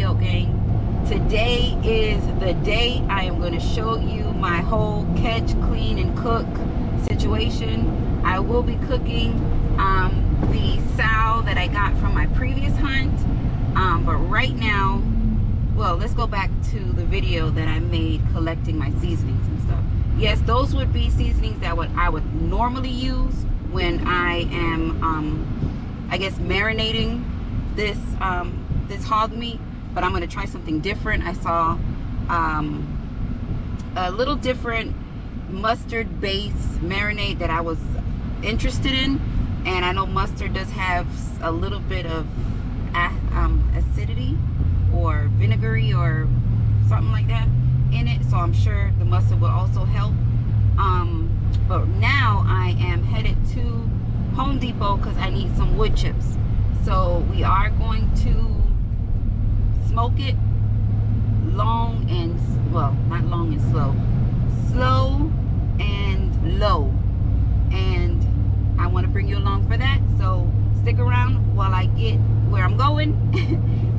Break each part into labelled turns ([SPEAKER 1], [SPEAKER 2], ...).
[SPEAKER 1] YokGang. Today is the day I am going to show you my whole catch, clean, and cook situation. I will be cooking the sow that I got from my previous hunt, but right now, well, let's go back to the video that I made collecting my seasonings and stuff. Yes, those would be seasonings that I would normally use when I am, I guess, marinating this this hog meat. But I'm gonna try something different. I saw a little different mustard base marinade that I was interested in, and I know mustard does have a little bit of acidity or vinegary or something like that in it, so I'm sure the mustard will also help. But now I am headed to Home Depot because I need some wood chips. So we are going to smoke it long and, well, not long and slow and low, and I want to bring you along for that. So stick around while I get where I'm going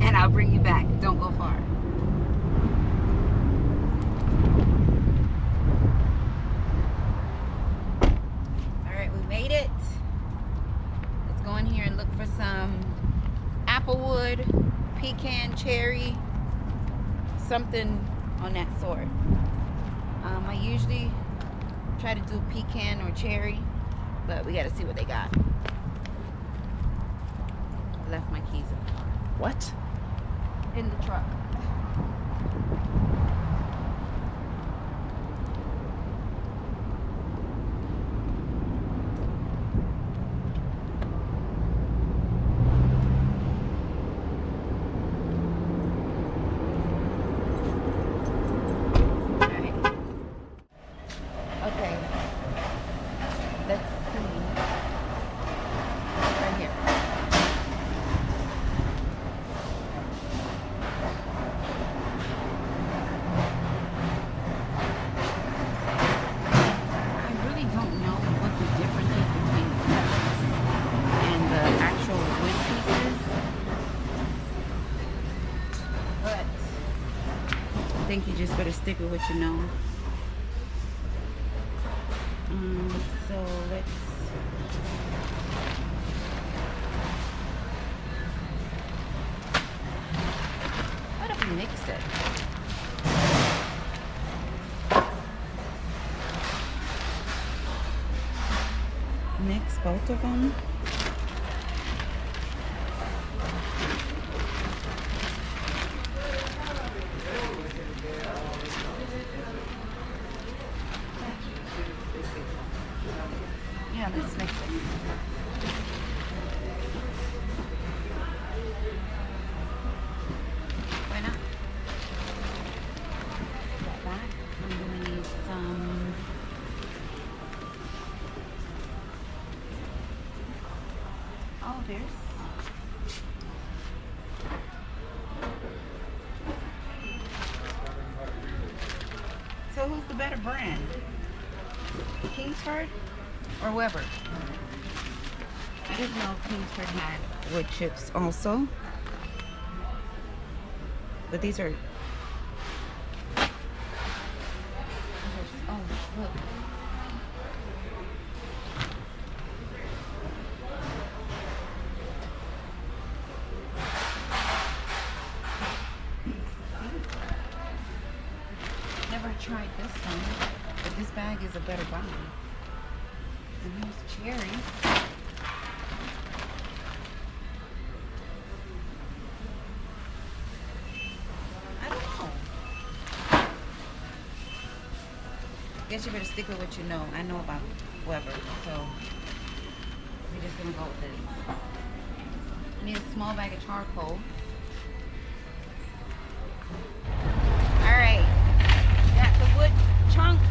[SPEAKER 1] and I'll bring you back. Don't go far. Alright, we made it. Let's go in here and look for some applewood, pecan, cherry, something on that sort. I usually try to do pecan or cherry, but we gotta see what they got. Left my keys in the car.
[SPEAKER 2] What?
[SPEAKER 1] In the truck. I think you just better stick with what you know. So let's what if we mix it? Mix both of them. Yeah, let's mix it. Why not? Got that. I'm gonna need some there's so who's the better brand? Kingsford or Weber? I didn't know Kingsford had wood chips also, but these are, oh look, never tried this one, but this bag is a better buy. And here's cherry. I don't know. Guess you better stick with what you know. I know about Weber, so we're just gonna go with this. I need a small bag of charcoal. Alright. Got the wood chunks,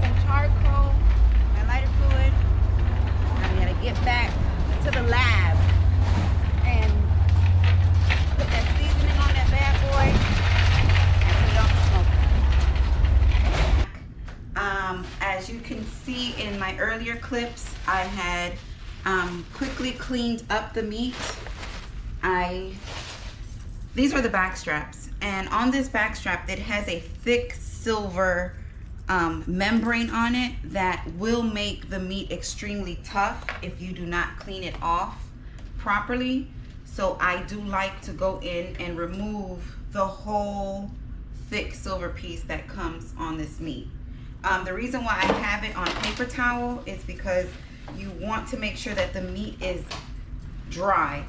[SPEAKER 1] some charcoal, my lighter fluid. I gotta get back to the lab and put that seasoning on that bad boy and put it on the smoker. As you can see in my earlier clips, I had quickly cleaned up the meat. I these are the back straps, and on this back strap it has a thick silver membrane on it that will make the meat extremely tough if you do not clean it off properly. So I do like to go in and remove the whole thick silver piece that comes on this meat. The reason why I have it on paper towel is because you want to make sure that the meat is dry.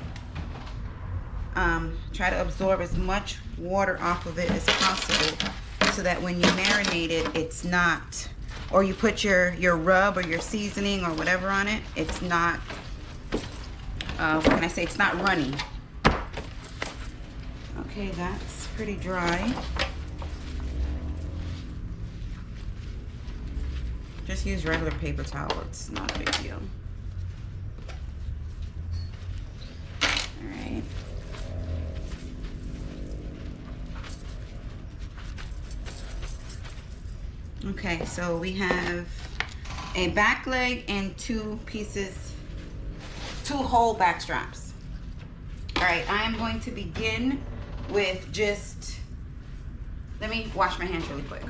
[SPEAKER 1] Try to absorb as much water off of it as possible so that when you marinate it, it's not, or you put your rub or your seasoning or whatever on it, it's not, what can I say, it's not runny. Okay, that's pretty dry. Just use regular paper towel, it's not a big deal. Alright. Okay, so we have a back leg and two whole back straps. Alright, I am going to begin with just, let me wash my hands really quick.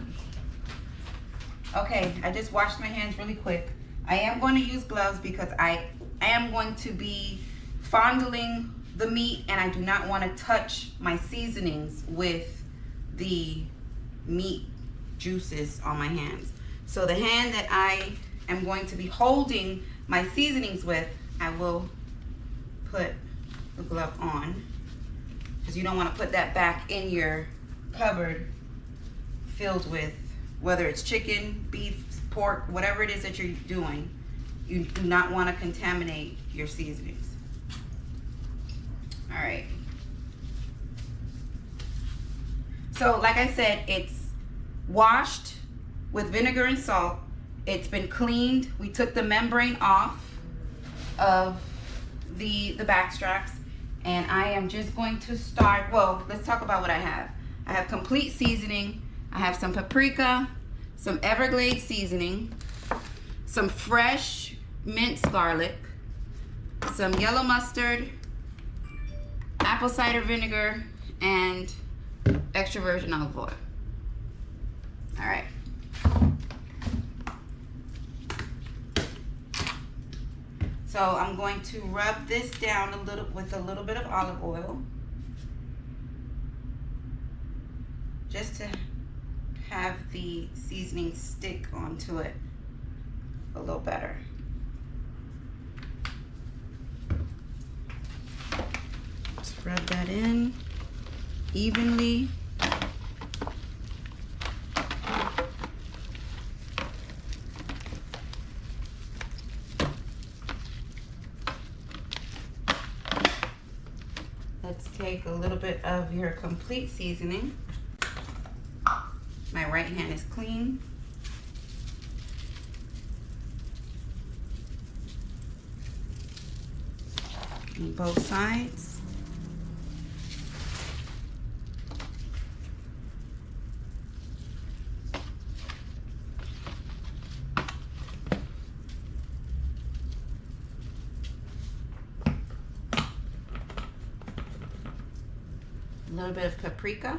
[SPEAKER 1] Okay, I just washed my hands really quick. I am going to use gloves because I am going to be fondling the meat and I do not want to touch my seasonings with the meat juices on my hands. So the hand that I am going to be holding my seasonings with, I will put the glove on because you don't want to put that back in your cupboard filled with, whether it's chicken, beef, pork, whatever it is that you're doing. You do not want to contaminate your seasonings. All right. So like I said, it's washed with vinegar and salt. It's been cleaned. We took the membrane off of the back straps, and I am just going to start. Well, let's talk about what I have. I have complete seasoning. I have some paprika, some Everglades seasoning, some fresh minced garlic, some yellow mustard, apple cider vinegar, and extra virgin olive oil. All right. So I'm going to rub this down a little with a little bit of olive oil, just to have the seasoning stick onto it a little better. Just rub that in evenly. Let's take a little bit of your complete seasoning. My right hand is clean. On both sides. A little bit of paprika.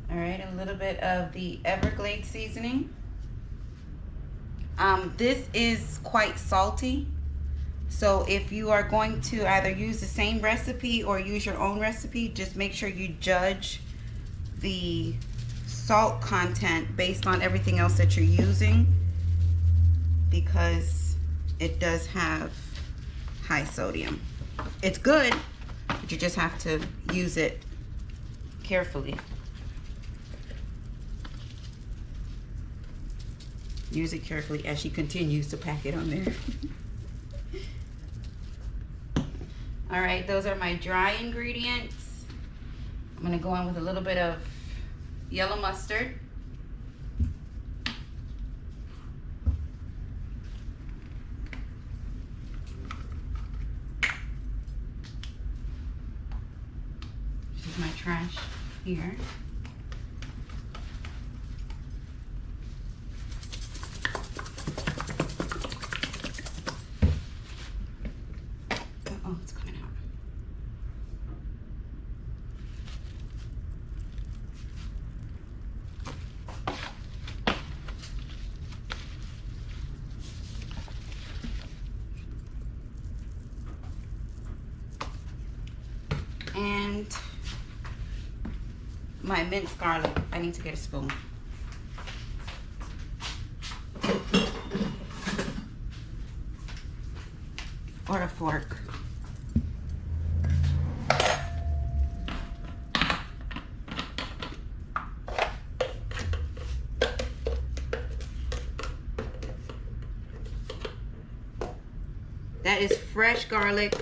[SPEAKER 1] All right, a little bit of the Everglades seasoning. This is quite salty, so if you are going to either use the same recipe or use your own recipe, just make sure you judge the salt content based on everything else that you're using, because it does have high sodium. It's good, but you just have to use it carefully. Use it carefully as she continues to pack it on there. All right, those are my dry ingredients. I'm gonna go in with a little bit of yellow mustard. trash here. Oh, it's coming out. And my minced garlic. I need to get a spoon. Or a fork. That is fresh garlic.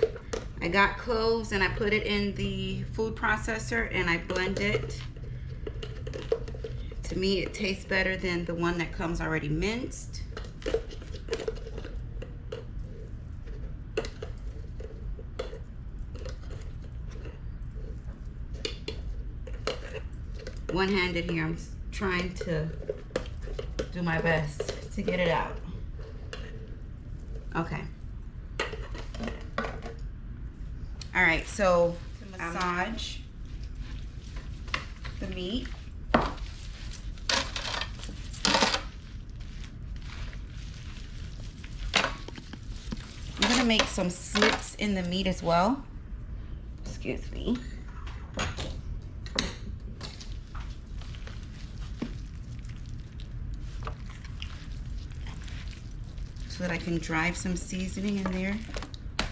[SPEAKER 1] I got cloves and I put it in the food processor and I blend it. To me, it tastes better than the one that comes already minced. One-handed here, I'm trying to do my best to get it out. Okay. All right, so to massage the meat. I'm gonna make some slits in the meat as well. Excuse me. So that I can drive some seasoning in there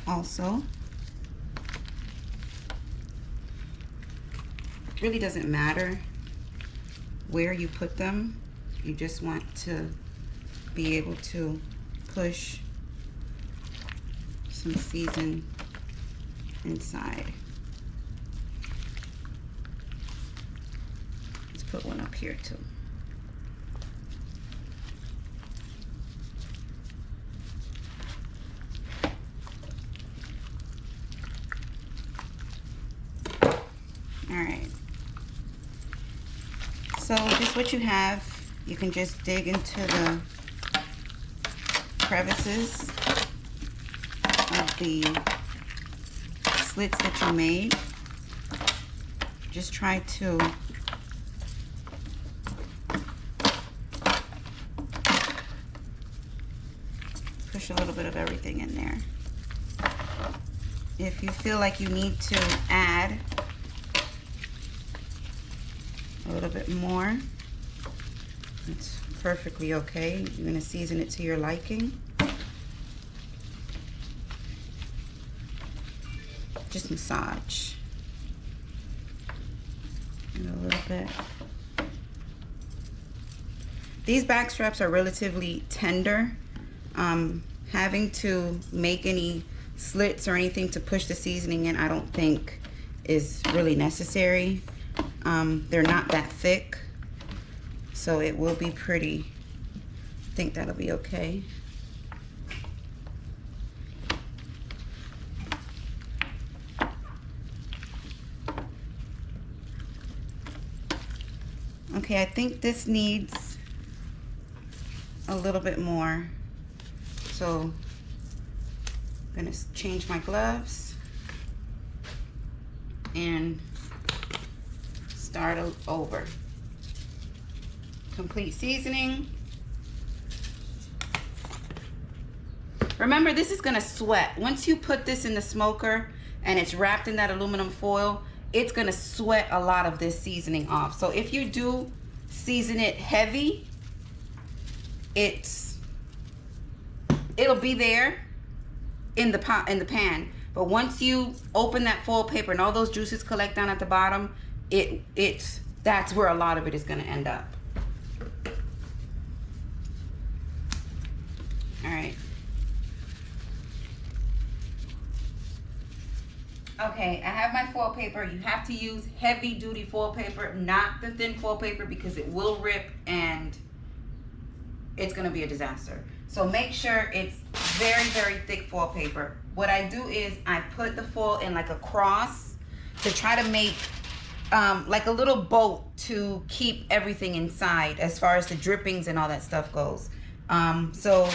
[SPEAKER 1] also. It really doesn't matter where you put them. You just want to be able to push some season inside. Let's put one up here too. All right. So just what you have, you can just dig into the crevices of the slits that you made. Just try to push a little bit of everything in there. If you feel like you need to add a little bit more, it's perfectly okay. You're going to season it to your liking. Just massage and a little bit. These back straps are relatively tender. Having to make any slits or anything to push the seasoning in, I don't think is really necessary. They're not that thick, so it will be pretty. I think that'll be okay. Okay, I think this needs a little bit more. So I'm gonna change my gloves and start over. Complete seasoning. Remember, this is gonna sweat. Once you put this in the smoker and it's wrapped in that aluminum foil, it's gonna sweat a lot of this seasoning off. So if you do season it heavy, it'll be there in the pan. But once you open that foil paper and all those juices collect down at the bottom, that's where a lot of it is going to end up. All right. Okay, I have my foil paper. You have to use heavy duty foil paper, not the thin foil paper, because it will rip and it's going to be a disaster. So make sure it's very, very thick foil paper. What I do is I put the foil in like a cross to try to make like a little bolt to keep everything inside as far as the drippings and all that stuff goes. So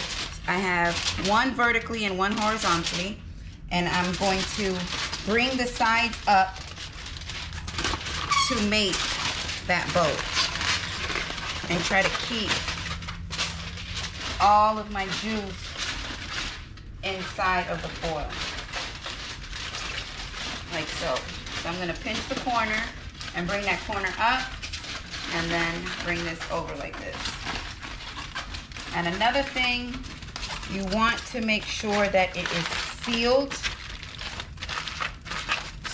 [SPEAKER 1] I have one vertically and one horizontally, and I'm going to bring the sides up to make that boat and try to keep all of my juice inside of the foil, like so. So I'm going to pinch the corner and bring that corner up, and then bring this over like this. And another thing, you want to make sure that it is sealed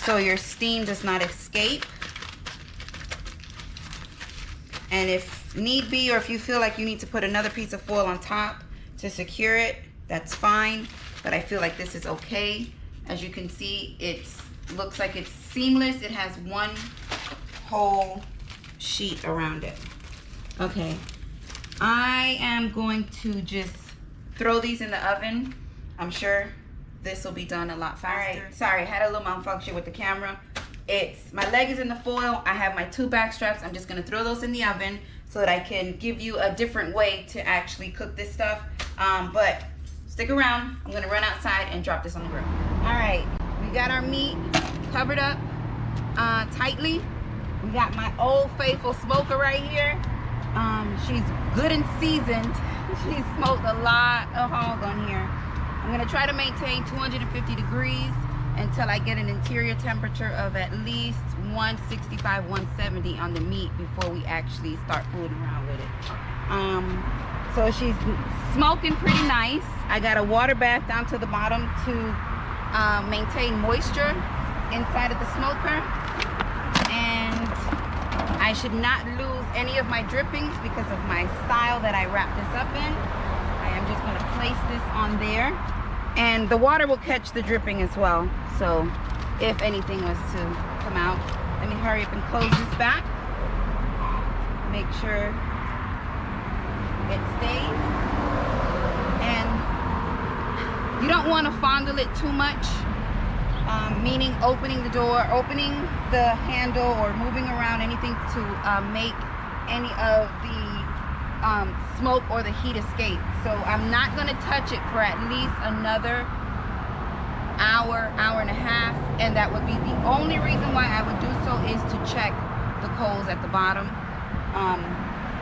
[SPEAKER 1] so your steam does not escape. And if need be, or if you feel like you need to put another piece of foil on top to secure it, that's fine. But I feel like this is okay. As you can see, it looks like it's seamless. It has one whole sheet around it. Okay, I am going to just throw these in the oven. I'm sure this will be done a lot faster. All right, sorry, I had a little malfunction with the camera. My leg is in the foil. I have my 2 back straps. I'm just gonna throw those in the oven so that I can give you a different way to actually cook this stuff. But stick around. I'm gonna run outside and drop this on the grill. All right, we got our meat covered up tightly. We got my old faithful smoker right here. She's good and seasoned. She smoked a lot of hog on here. I'm gonna try to maintain 250 degrees until I get an interior temperature of at least 165, 170 on the meat before we actually start fooling around with it. So she's smoking pretty nice. I got a water bath down to the bottom to maintain moisture inside of the smoker. And I should not lose any of my drippings because of my style that I wrap this up in. I am just gonna place this on there. And the water will catch the dripping as well. So if anything was to come out, let me hurry up and close this back. Make sure it stays. And you don't want to fondle it too much, meaning opening the door, opening the handle, or moving around anything to make any of the smoke or the heat escape. So I'm not going to touch it for at least another hour, hour and a half, and that would be the only reason why I would do so is to check the coals at the bottom.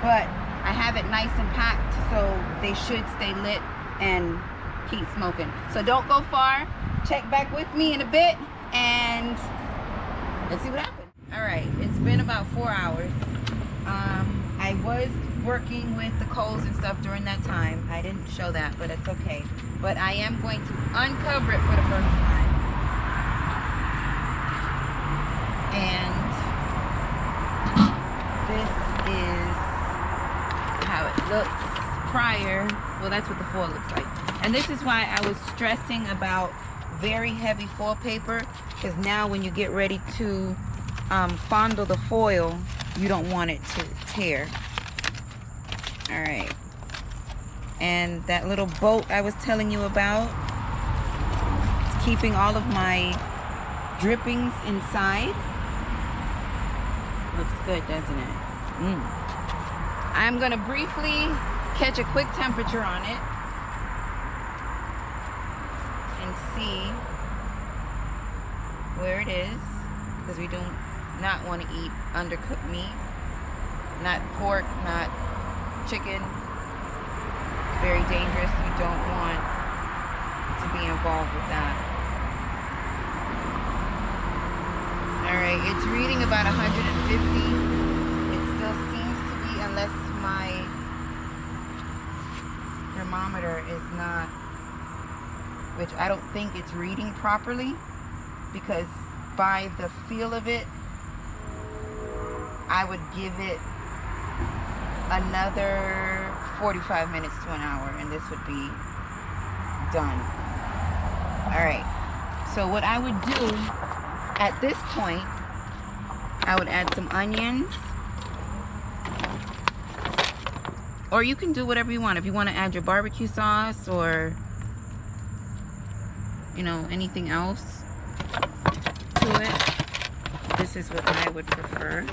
[SPEAKER 1] But I have it nice and packed, so they should stay lit and keep smoking. So don't go far. Check back with me in a bit, and let's see what happens. All right, it's been about 4 hours. I was working with the coals and stuff during that time. I didn't show that, but it's okay. But I am going to uncover it for the first time. And this is how it looks prior. Well, that's what the foil looks like. And this is why I was stressing about very heavy foil paper, because now when you get ready to fondle the foil, you don't want it to tear. All right, and that little boat I was telling you about, it's keeping all of my drippings inside. Looks good, doesn't it? I'm gonna briefly catch a quick temperature on it and see where it is, because we do not want to eat undercooked meat, not pork, not chicken. Very dangerous. You don't want to be involved with that. Alright, it's reading about 150. It still seems to be, unless my thermometer is not, which I don't think it's reading properly, because by the feel of it, I would give it another 45 minutes to an hour, and this would be done. All right, so what I would do at this point, I would add some onions, or you can do whatever you want. If you want to add your barbecue sauce, or you know, anything else to it. this is what I would prefer.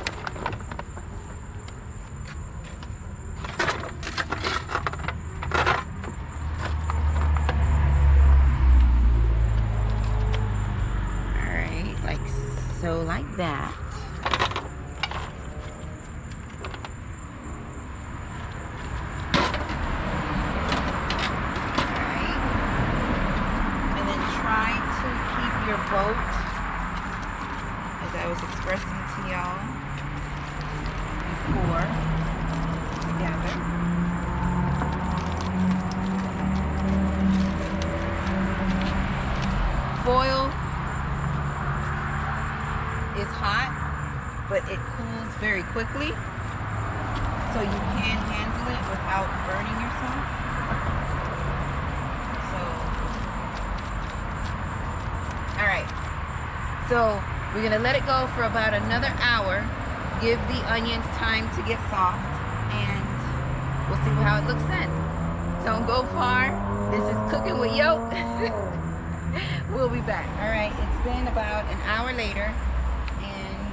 [SPEAKER 1] Alright, like so, like that. Your boat, as I was expressing to y'all before, together. Foil is hot, but it cools very quickly, so you can handle it without burning yourself. Alright, so we're going to let it go for about another hour, give the onions time to get soft, and we'll see how it looks then. Don't go far. This is Cooking with Yok. We'll be back. Alright, it's been about an hour later, and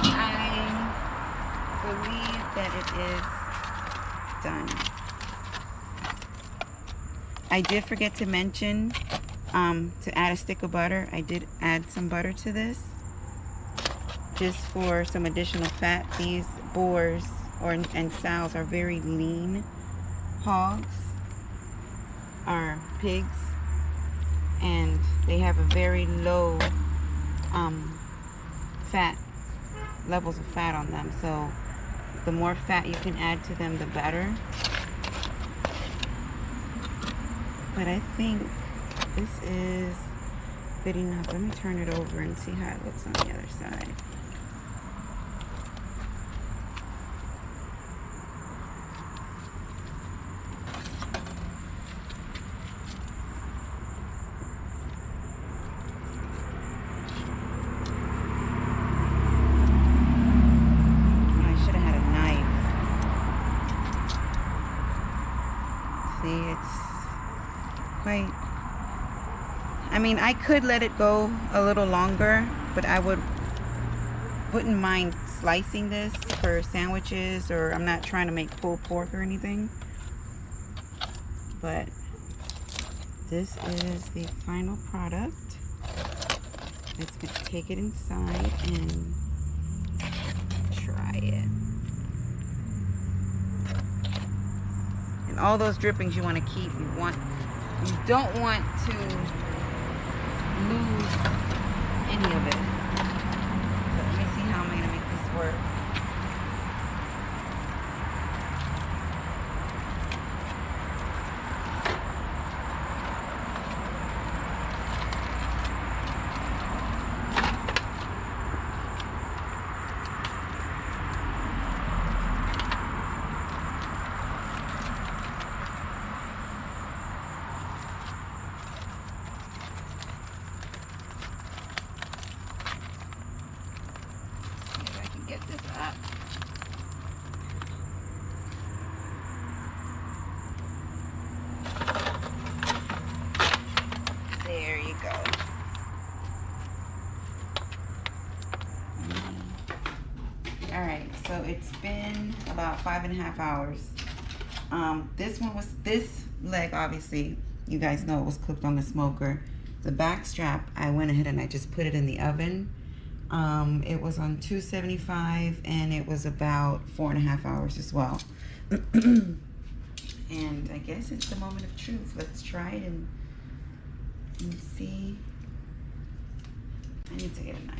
[SPEAKER 1] I believe that it is done. I did forget to mention to add a stick of butter. I did add some butter to this just for some additional fat. These boars and sows are very lean hogs, are pigs, and they have a very low fat, levels of fat on them. So the more fat you can add to them, the better. But I think this is fitting up. Let me turn it over and see how it looks on the other side. Oh, I should have had a knife. See, it's quite, I mean, I could let it go a little longer, but I wouldn't mind slicing this for sandwiches, or I'm not trying to make pulled pork or anything. But this is the final product. Let's take it inside and try it. And all those drippings you want to keep. You don't want to lose any of it. So let me see how I'm going to make this work. There you go. Alright, so it's been about 5.5 hours. This leg, obviously, you guys know it was cooked on the smoker. The back strap, I went ahead and I just put it in the oven. It was on 275 and it was about 4.5 hours as well. And I guess it's the moment of truth. Let's try it and see. I need to get a knife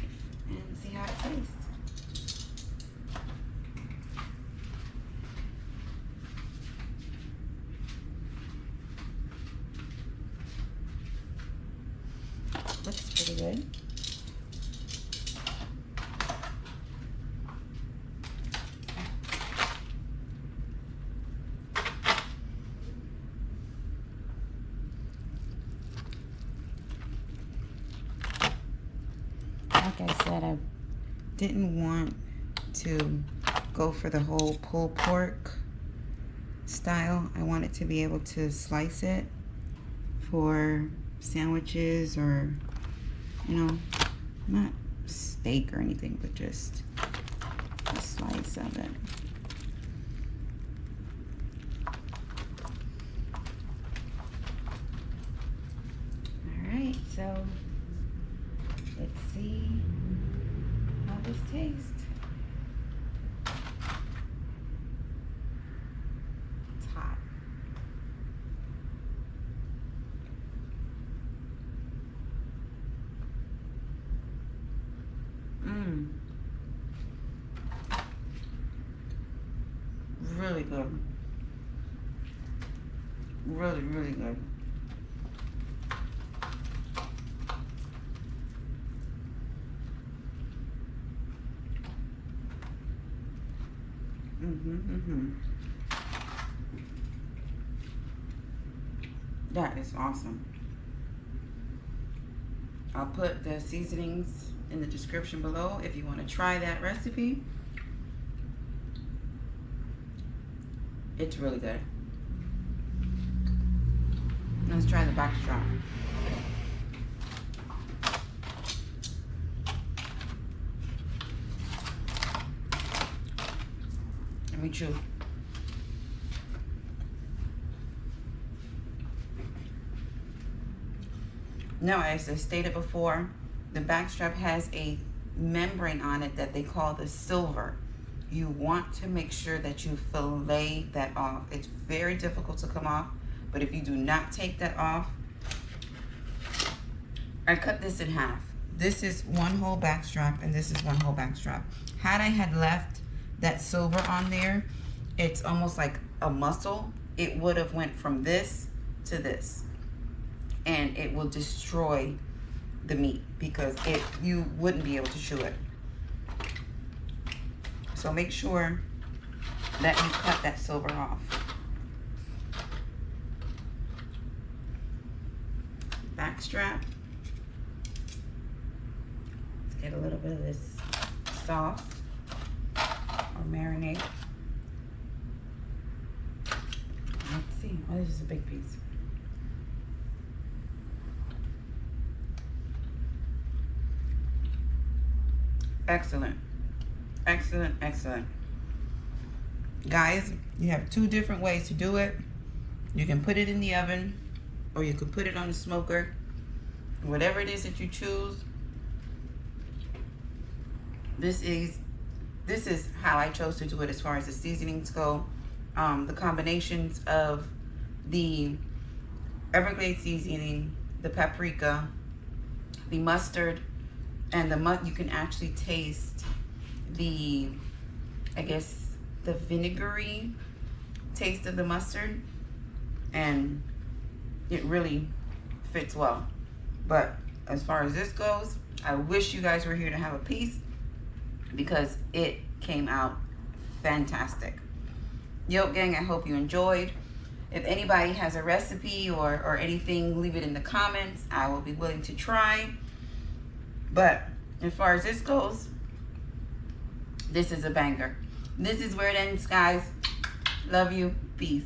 [SPEAKER 1] and see how it tastes. Looks pretty good. Like I said, I didn't want to go for the whole pulled pork style. I wanted to be able to slice it for sandwiches, or, you know, not steak or anything, but just a slice of it. Alright, so let's see how this tastes. It's hot. Really good. Really, really good. That is awesome. I'll put the seasonings in the description below if you want to try that recipe. It's really good. Let's try the backstrap. Let me chew. Now, as I stated before, the backstrap has a membrane on it that they call the silver. You want to make sure that you fillet that off. It's very difficult to come off, but if you do not take that off, I cut this in half. This is one whole backstrap and this is one whole backstrap. Had I had left that silver on there, it's almost like a muscle. It would have went from this to this, and it will destroy the meat because you wouldn't be able to chew it. So make sure that you cut that silver off. Backstrap. Let's get a little bit of this sauce or marinade. Let's see. Oh, this is a big piece. Excellent. Excellent, excellent. Guys, you have two different ways to do it. You can put it in the oven, or you can put it on the smoker. Whatever it is that you choose. This is how I chose to do it as far as the seasonings go. The combinations of the Everglades Seasoning, the paprika, the mustard, and you can actually taste the, I guess, the vinegary taste of the mustard, and it really fits well. But as far as this goes, I wish you guys were here to have a piece because it came out fantastic. YokGang, I hope you enjoyed. If anybody has a recipe or anything, leave it in the comments. I will be willing to try. But as far as this goes, this is a banger. This is where it ends, guys. Love you. Peace.